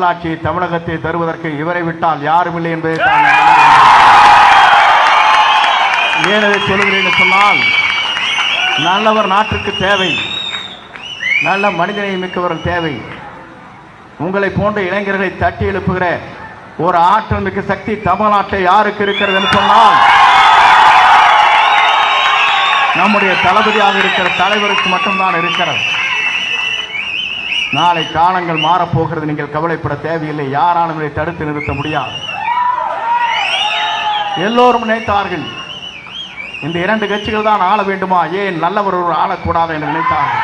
நல்லாட்சியை தமிழகத்தை தருவதற்கு இவரை விட்டால் யாரும் இல்லை என்பதை தான் ஏனதை சொல்லுகிறேன் சொன்னால், நல்லவர் நாட்டிற்கு தேவை, நல்ல மனிதனை மிக்கவர்கள் தேவை. உங்களை போன்ற இளைஞர்களை தட்டி எழுப்புகிற ஒரு ஆற்றல் மிக்க சக்தி தமிழ்நாட்டில் யாருக்கு இருக்கிறது என்று சொன்னால், நம்முடைய தளபதியாக இருக்கிற தலைவருக்கு மட்டும்தான் இருக்கிறது. நாளை காலங்கள் மாறப்போகிறது, நீங்கள் கவலைப்பட தேவையில்லை. யாராலும் இதை தடுத்து நிறுத்த முடியாது. எல்லோரும் நினைத்தார்கள் இந்த இரண்டு கட்சிகள் தான் ஆள வேண்டுமா, ஏன் நல்லவர் ஒரு ஆளக்கூடாது என்று நினைத்தார்கள்.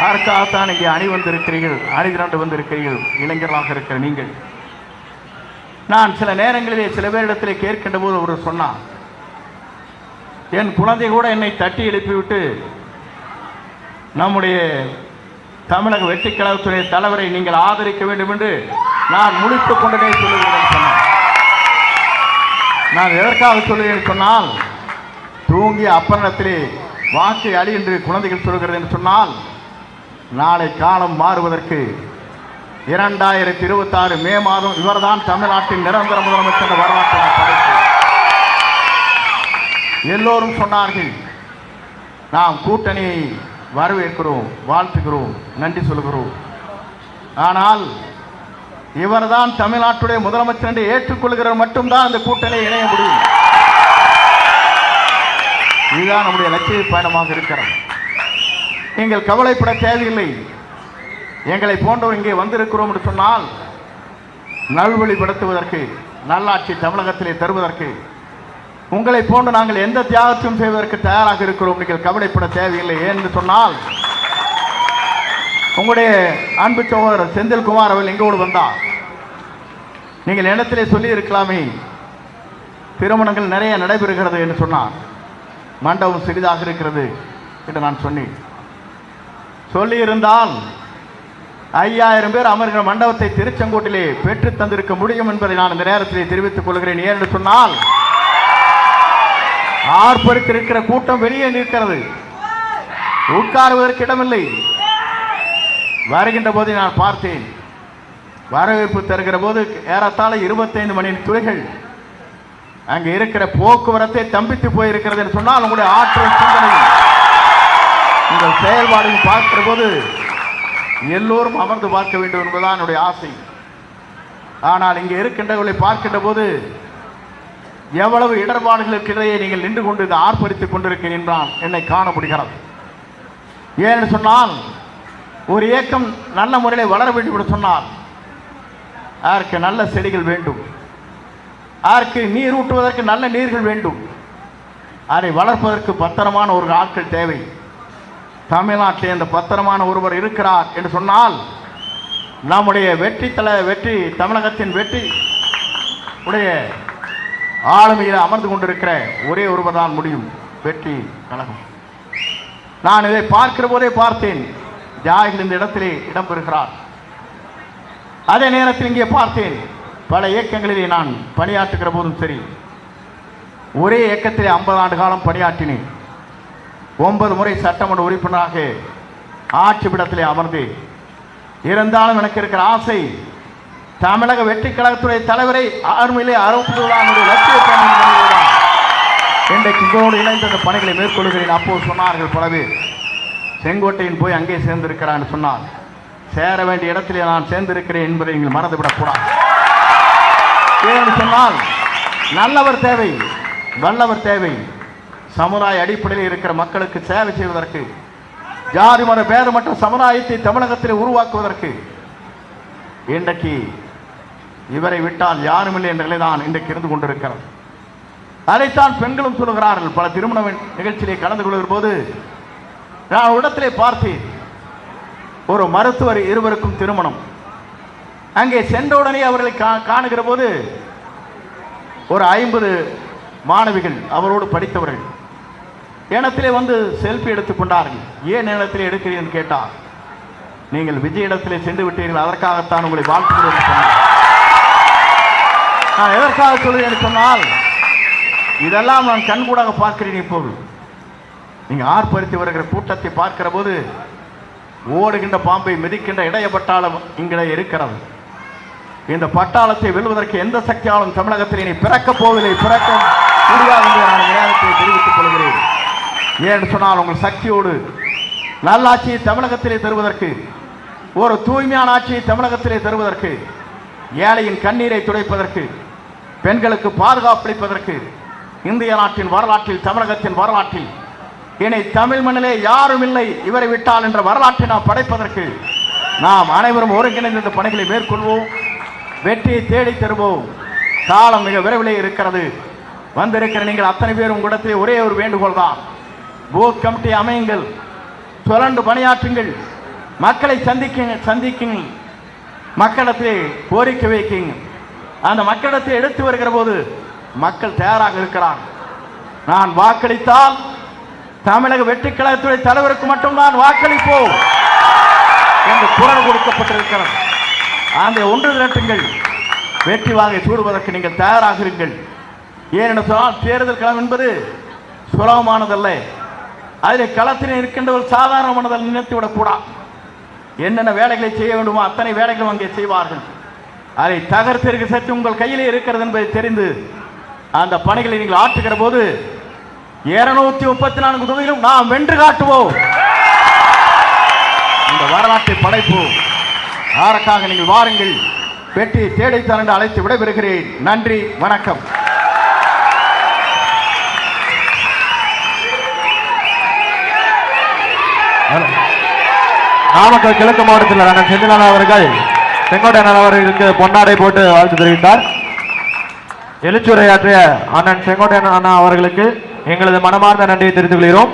யாருக்காகத்தான் இங்கே அணி வந்திருக்கிறீர்கள், அணி திரண்டு வந்திருக்கிறீர்கள் இளைஞர்களாக இருக்கிற நீங்கள். நான் சில நேரங்களிலே சில பேரிடத்திலே கேட்கின்ற போது அவர் சொன்னார், என் குழந்தை கூட என்னை தட்டி எழுப்பிவிட்டு நம்முடைய தமிழக வெற்றி கழகத்துடைய தலைவரை நீங்கள் ஆதரிக்க வேண்டும் என்று நான் முடித்துக் கொண்டே சொல்லுகிறேன் சொன்னார். நான் எதற்காக சொல்லுகிறேன் சொன்னால், தூங்கிய அப்பனிடத்திலே வாக்கை அழி என்று குழந்தைகள் சொல்கிறது என்று சொன்னால், நாளை காலம் மாறுவதற்கு 2026 மே மாதம் இவர்தான் தமிழ்நாட்டின் நிரந்தர முதலமைச்சர் வரலாற்றை படைத்தார். எல்லோரும் சொன்னார்கள், நாம் கூட்டணியை வரவேற்கிறோம், வாழ்த்துகிறோம், நன்றி சொல்கிறோம். ஆனால் இவர்தான் தமிழ்நாட்டுடைய முதலமைச்சர் என்று ஏற்றுக்கொள்கிற மட்டும்தான் அந்த கூட்டணியை இணைய முடியும். இதுதான் நம்முடைய லட்சிய பயணமாக இருக்கிறது. நீங்கள் கவலைப்பட தேவையில்லை. எங்களை போன்றவர் இங்கே வந்திருக்கிறோம் என்று சொன்னால், நல்வழிப்படுத்துவதற்கு, நல்லாட்சி தமிழகத்திலே தருவதற்கு உங்களை போன்று நாங்கள் எந்த தியாகத்தையும் செய்வதற்கு தயாராக இருக்கிறோம். நீங்கள் கவலைப்பட தேவையில்லை. ஏன்னு சொன்னால், உங்களுடைய அன்பு சகோதரர் செந்தில்குமார் அவர்கள் எங்கோடு வந்தார். நீங்கள் இடத்திலே சொல்லி இருக்கலாமே, திருமணங்கள் நிறைய நடைபெறுகிறது என்று சொன்னார், மண்டபம் சிறிதாக இருக்கிறது என்று நான் சொன்னேன். சொல்லியிருந்தால் 5000 பேர் அமர்கிற மண்டபத்தை திருச்செங்கோட்டிலே பெற்று தந்திருக்க முடியும் என்பதை நான் இந்த நேரத்திலே தெரிவித்துக் கொள்கிறேன். ஏன் என்று சொன்னால், ஆர்ப்பரித்திருக்கிற கூட்டம் வெளியே நிற்கிறது, உட்காருவதற்கு இடமில்லை. வருகின்ற போது நான் பார்த்தேன், வரவேற்பு தருகிற போது ஏறத்தாழ 25 மணி துறைகள் அங்கே இருக்கிற போக்குவரத்தை தம்பித்து போயிருக்கிறது என்று சொன்னால், உங்களுடைய ஆற்றல் சிந்தனை உங்கள் செயல்பாடுகள் பார்க்கிற போது எல்லோரும் அமர்ந்து பார்க்க வேண்டும் என்பதுதான் என்னுடைய ஆசை. ஆனால் இங்கே இருக்கின்றவர்களை பார்க்கின்ற போது எவ்வளவு இடர்பாடுகளுக்கு இடையே நீங்கள் நின்று கொண்டு இதை ஆர்ப்பரித்துக் கொண்டிருக்கிறேன் என்றால் என்னை காண முடிகிறது. ஏன்னு சொன்னால், ஒரு இயக்கம் நல்ல முறையில் வளர வேண்டும் என்று சொன்னால், அதற்கு நல்ல செடிகள் வேண்டும், அதற்கு நீர் ஊட்டுவதற்கு நல்ல நீர்கள் வேண்டும், அதை வளர்ப்பதற்கு பத்திரமான ஒரு ஆட்கள் தேவை. தமிழ்நாட்டில் இந்த பத்திரமான ஒருவர் இருக்கிறார் என்று சொன்னால், நம்முடைய வெற்றி தமிழகத்தின் வெற்றி உடைய ஆளுமையில் அமர்ந்து கொண்டிருக்கிற ஒரே ஒருவர் தான் முடியும், வெற்றி கழகம். நான் இதை பார்க்கிற போதே பார்த்தேன், தியாகிகள் இந்த இடத்திலே இடம்பெறுகிறார். அதே நேரத்தில் இங்கே பார்த்தேன், பல இயக்கங்களிலே நான் பணியாற்றுகிற போதும் சரி, ஒரே இயக்கத்திலே 50 ஆண்டு காலம் பணியாற்றினேன். 9 முறை சட்டமன்ற உறுப்பினராக ஆட்சி பீடத்திலே அமர்ந்து இருந்தாலும் எனக்கு இருக்கிற ஆசை, தமிழக வெற்றி கழகத்துடைய தலைவரை ஆர்மையிலே அறுப்புதான் லட்சிய பயணம் இன்றைக்கு இங்கோடு இணைந்த அந்த பணிகளை மேற்கொள்கிறேன். அப்போது சொன்னார்கள் பலவே, செங்கோட்டையின் போய் அங்கே சேர்ந்திருக்கிறான்னு சொன்னார். சேர வேண்டிய இடத்திலே நான் சேர்ந்திருக்கிறேன் என்பதை நீங்கள் மறந்துவிடக்கூடாது. ஏன்னு சொன்னால், நல்லவர் தேவை, வல்லவர் தேவை. சமுதாய அடிப்படையில் இருக்கிற மக்களுக்கு சேவை செய்வதற்கு, ஜாதி மத பேதமற்ற சமுதாயத்தை தமிழகத்தில் உருவாக்குவதற்கு இன்றைக்கு இவரை விட்டால் யாரும் இல்லை என்ற நிலைதான் இன்றைக்கு இருந்து கொண்டிருக்கிறது. அதைத்தான் பெண்களும் சொல்லுகிறார்கள். பல திருமண நிகழ்ச்சியிலே கலந்து கொள்கிற போது நான் இடத்திலே பார்த்தேன், ஒரு மருத்துவர் இருவருக்கும் திருமணம். அங்கே சென்றவுடனே அவர்களை காணுகிற போது ஒரு 50 மாணவிகள் அவரோடு படித்தவர்கள் இடத்திலே வந்து செல்ஃபி எடுத்துக்கொண்டார்கள். ஏன் இடத்திலே எடுக்கிறீர்கள் கேட்டார். நீங்கள் விஜய் இடத்திலே சென்று விட்டீர்கள், அதற்காகத்தான் உங்களை வாழ்த்துகிறேன் சொன்னார். நான் எதற்காக சொல்லுவேன் சொன்னால், இதெல்லாம் நான் கண்கூடாக பார்க்கிறேன். இப்போது நீங்கள் ஆர்ப்பரித்து வருகிற கூட்டத்தை பார்க்கிற போது ஓடுகின்ற பாம்பை மிதிக்கின்ற இடைய பட்டாளம் இங்கே இருக்கிறது. இந்த பட்டாளத்தை வெல்வதற்கு எந்த சக்தியாலும் தமிழகத்தில் இனி பிறக்கப் போவதில்லை, பிறக்க முடியாது என்று நான் நேரத்தை தெரிவித்துக் கொள்கிறேன். ஏன்னு சொன்னால் உங்கள் சக்தியோடு நல்லாட்சியை தமிழகத்திலே தருவதற்கு, ஒரு தூய்மையான ஆட்சியை தமிழகத்திலே தருவதற்கு, ஏழையின் கண்ணீரை துடைப்பதற்கு, பெண்களுக்கு பாதுகாப்பளிப்பதற்கு, இந்திய நாட்டின் வரலாற்றில், தமிழகத்தின் வரலாற்றில் இனி தமிழ் மண்ணிலே யாரும் இல்லை இவரை விட்டால் என்ற வரலாற்றை நாம் படைப்பதற்கு நாம் அனைவரும் ஒருங்கிணைந்த இந்த பணிகளை மேற்கொள்வோம். வெற்றியை தேடி தருவோம். காலம் மிக விரைவிலே இருக்கிறது. வந்திருக்கிற நீங்கள் அத்தனை பேரும் உங்களிடத்திலே ஒரே ஒரு வேண்டுகோள் தான். பூத் கமிட்டி அமையுங்கள், தொடர்ந்து பணியாற்றுங்கள், மக்களை சந்திக்குங்கள், மக்களிடத்திலே கோரிக்கை வைக்குங்க. அந்த மக்களிடத்தை எடுத்து வருகிற போது மக்கள் தயாராக இருக்கிறார். நான் வாக்களித்தால் தமிழக வெற்றி கழகத்துடைய தலைவருக்கு மட்டும்தான் வாக்களிப்போம் என்று குரல் கொடுக்கப்பட்டிருக்கிறது. அந்த ஒன்று திரட்டுங்கள், வெற்றி வாங்கை சூடுவதற்கு நீங்கள் தயாராக இருங்கள். ஏனென்று சொன்னால் தேர்தல் களம் என்பது சுலபமானதல்ல. அதில் களத்தில் இருக்கின்ற ஒரு சாதாரணமானதில் நினைத்துவிடக்கூடாது. என்னென்ன வேலைகளை செய்ய வேண்டுமோ அத்தனை வேலைகளும் அங்கே செய்வார்கள். அதை தகர்த்திருக்க சற்று உங்கள் கையிலே இருக்கிறது என்பதை தெரிந்து அந்த பணிகளை நீங்கள் ஆற்றுகிற போது 234 தொகுதியிலும் நாம் வென்று காட்டுவோம். இந்த வரலாற்றை படைப்போம். அதற்காக நீங்கள் வாருங்கள், வெற்றியை தேடித்தான் என்று அழைத்து விடைபெறுகிறேன். நன்றி, வணக்கம். நாமக்கல் கிழக்கு மாவட்டத்தில் அண்ணன் செந்திலான அவர்கள் செங்கோட்டையன் அவர்களுக்கு பொன்னாடை போட்டு வாழ்த்து தெரிவித்தார். எழுச்சுரையாற்றிய அண்ணன் செங்கோட்டையன் அண்ணா அவர்களுக்கு எங்களது மனமார்ந்த நன்றியை தெரிவித்துக் கொள்கிறோம்.